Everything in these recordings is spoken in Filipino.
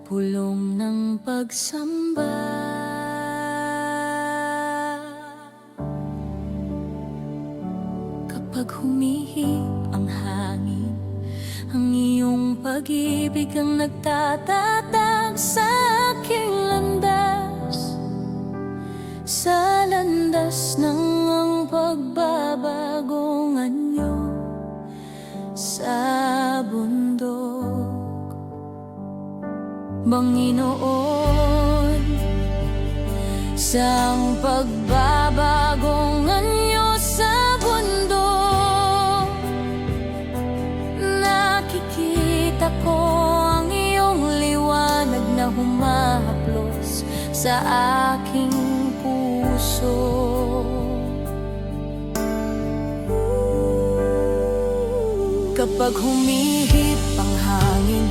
pulong ng pagsamba. Kapag humihip ang hangin, ang iyong pag-ibig ang nagtatatag sa aking landas, sa landas ng ang pagbabagong anyo sa bundok. Panginoon, sa ang pagbabagong anyo sa bundok, nakikita ko ang iyong liwanag na humahaplos sa aking puso. Kapag humihip ang hangin,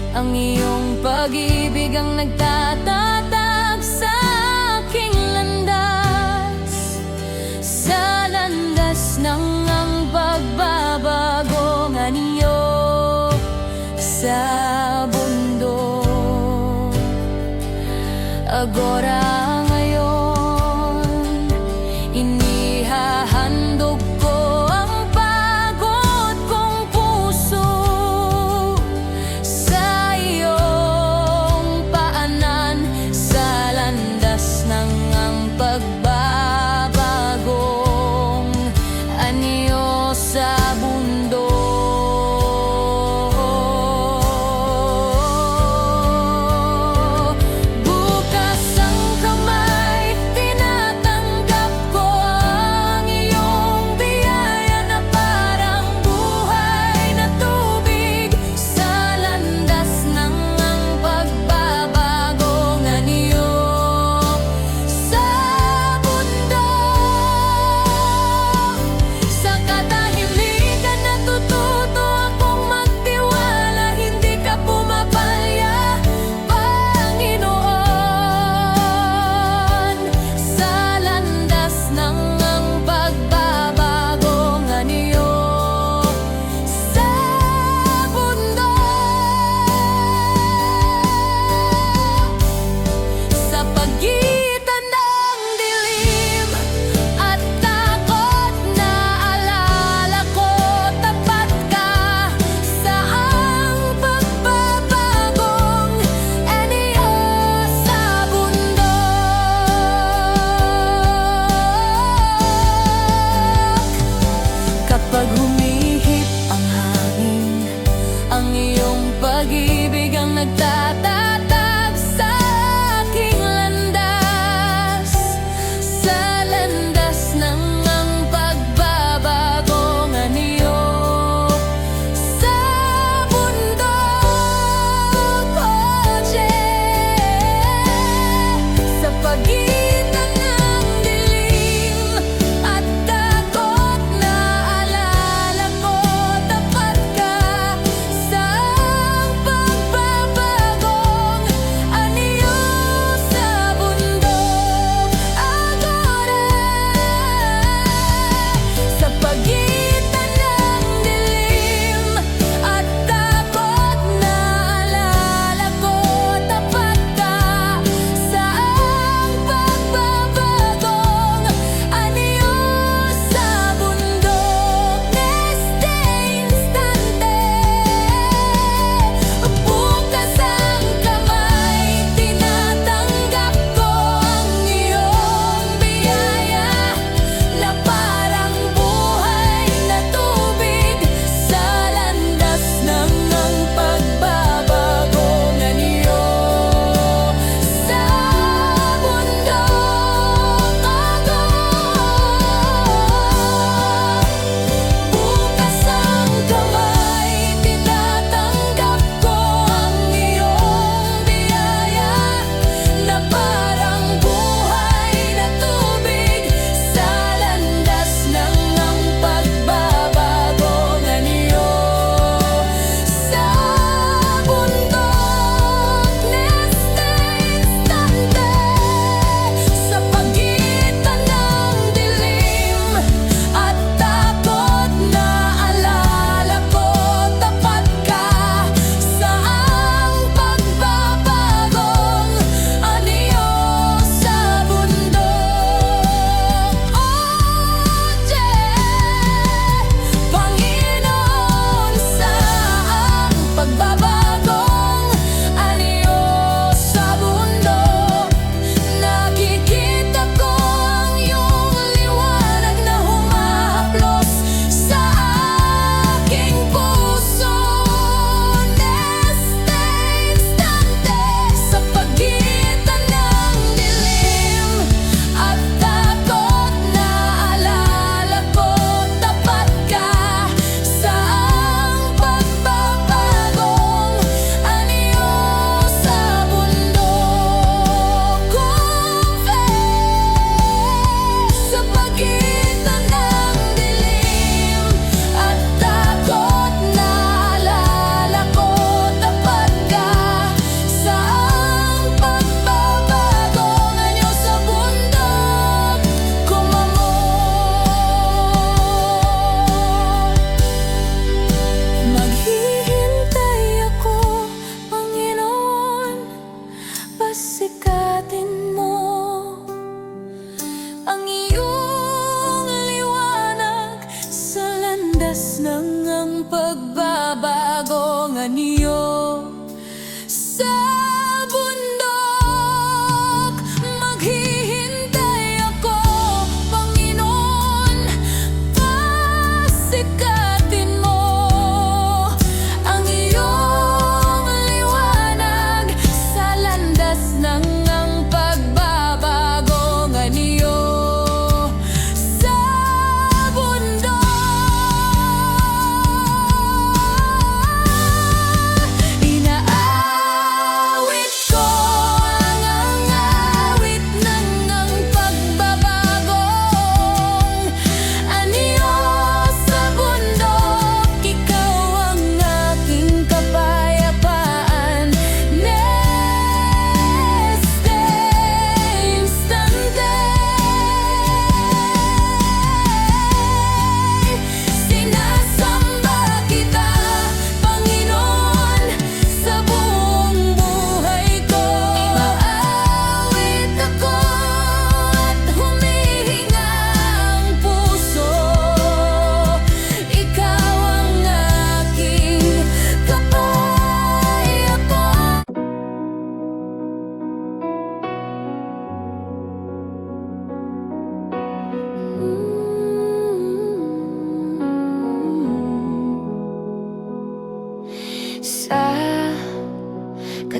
ang iyong pag-ibig ang nagtatatag sa aking landas, sa landas ng ang pagbabagong anyo sa bundok. Agora ngayon, inihahandog ko ang pagod kong puso sa iyong paanan, sa landas ng ang pagbabagong anyo sa bundok. Kapag humihip ang hangin, ang iyong pag-ibig ang nagtatatag sa aking landas, sa landas ng ang pagbabagong anyo sa bundok. Oh, sa pagitan ng dilim at takot na alala ko, tapat ka sa pagbabago.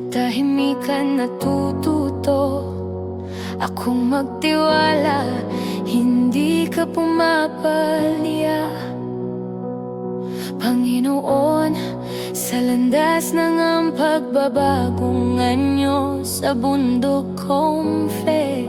katahimikan natututo akong magtiwala, hindi ka pumapalya. Panginoon, sa landas ng ang pagbabagong anyo sa bundok kong faith.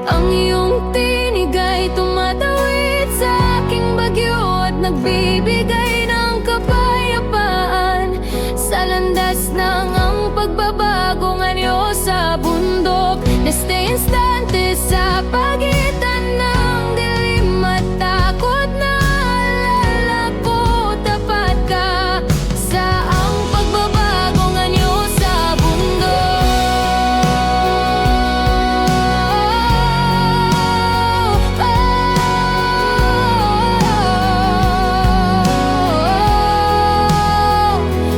Ang iyong tinig ay tumatawid sa aking bagyo at nagbibigay ng kapayapaan. Sa landas ng ang pagbabagong anyo sa bundok, neste instante sa pagitan ng dilim at takot na alala ko, tapat ka sa ang pagbabagong anyo sa bundok.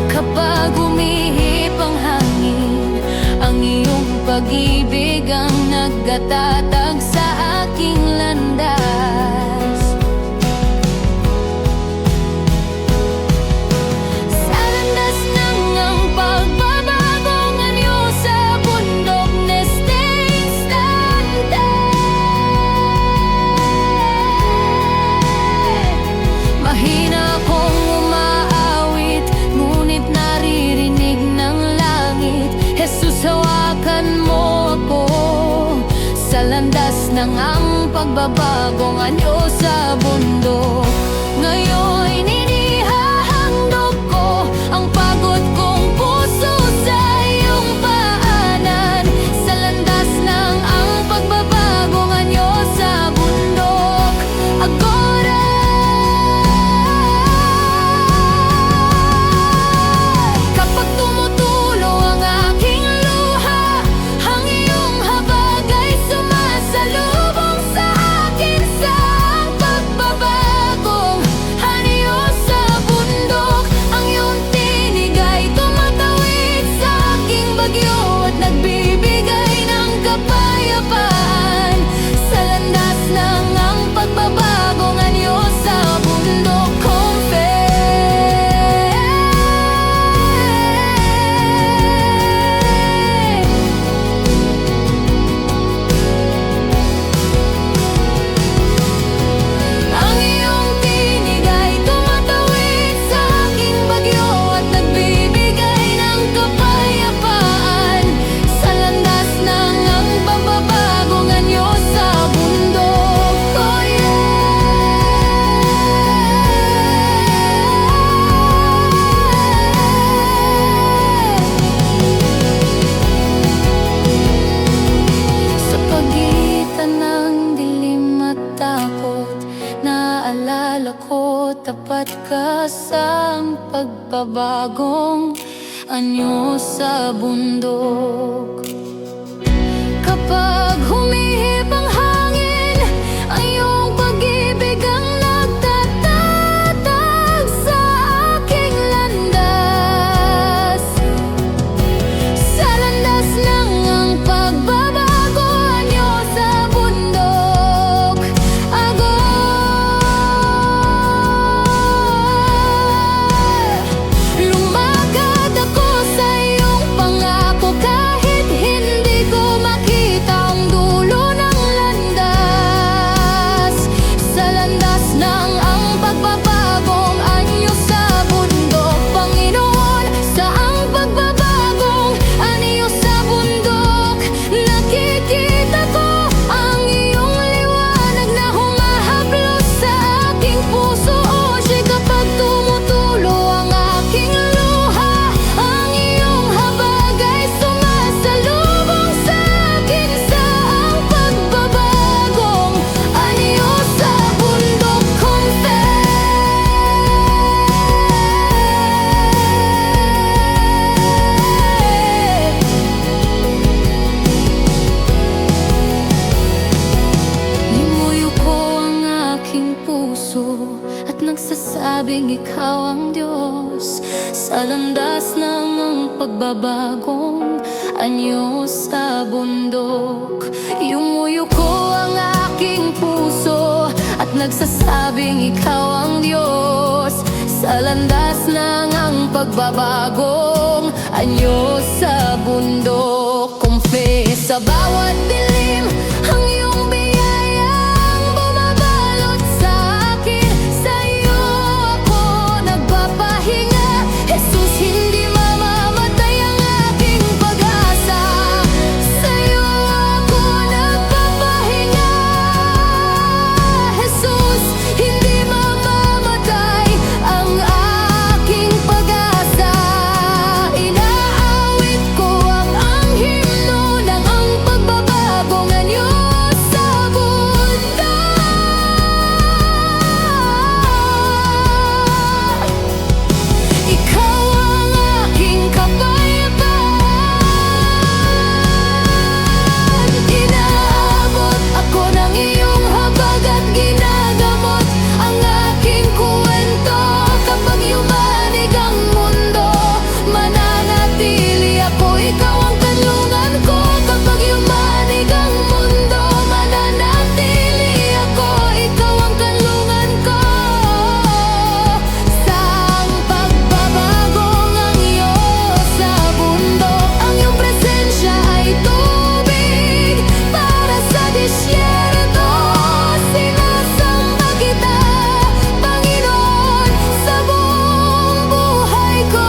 Kapag umihip ang hangin, ang iyong pag-ibig ang nagtatatag sa aking landas. Sa landas ng ang pagbabagong anyo sa bundok, neste instante. Mahina akong umaawit, ngunit naririnig ng langit. Jesus, hawakan mo ako sa landas ng ang pagbabagong anyo sa bundok. Ngayon inihahandog ko ang pagod kong puso sa iyong paanan. Sa landas ng ang pagbabagong anyo sa bundok, agora. Kapag tumutulo ang aking luha, ang iyong habag ay sumasalubong sa akin sa ang pagbabagong anyo sa bundok. Ang iyong tinig ay tumatawid sa aking bagyo at nagbibigay ng kapayapaan. Sa landas ng ang pagbabagong anyo sa bundok kong faith. Ang iyong tinig ay tumatawid sa aking bagyo at nagbibigay ng kapayapaan. Sa landas ng ang pagbabagong anyo sa bundok. Oh yeah. Sa pagitan ng dilim at takot, naalala ko, tapat ka sa pagbabagong anyo sa bundok. Kapag humihip ang hangin, ang iyong pag-ibig ang nagtatatag sa aking landas. Sa landas ng ang pagbabago anyo sa bundok, lumakad ako sa iyong pangako kahit hindi ko makita ang dulo ng landas. Sa landas ng ang pagbabagong anyo sa bundok, Panginoon, sa ang pagbabagong anyo sa bundok, nakikita ko ang iyong liwanag na humahaplos sa aking puso. O siya, kapag tumutulo ang aking luha, ang iyong habag ay sumasalubong sa akin sa ang pagbabagong anyo sa bundok kong faith. Nimuyo ko ang aking puso at nagsasabing ikaw ang Diyos. Sa landas ng ang pagbabagong anyo sa bundok, yumuyo ko ang aking puso at nagsasabing ikaw ang Diyos. Sa landas ng ang pagbabagong anyo sa bundok. Confess sa bawat dilim, ang iyong biyayang bumabalot sa akin. Sa'yo ako nagpapahinga, Jesus, hindi mamamatay ang aking pag-asa. Sa'yo ako nagpapahinga, Jesus, hindi mamamatay ang aking pag-asa. Inaawit ko ang himno ng ang pagbabagong anyo sa bundok. Ikaw ang aking kapayapaan. Inaabot ako ng iyong habag at ginagamot ang aking kwento. Kapag yumanig ang mundo, mananatili ako, ikaw ang kanlungan ko. Kapag yumanig ang mundo, mananatili ako, ikaw ang kanlungan ko. Sa pagbabagong ang iyo sa bundok, ang iyong presensya ay tubig para sa disyerto. Sinasamba kita, Panginoon, sa buong buhay ko.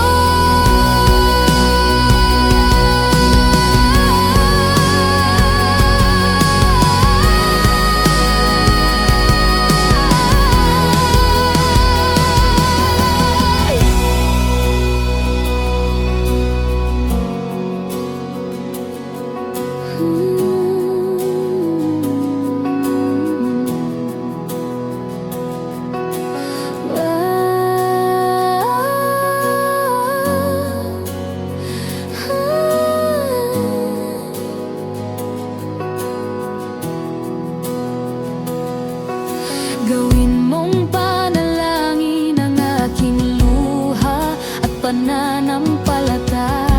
Gawin mong panalangin ang aking luha at pananampalataya.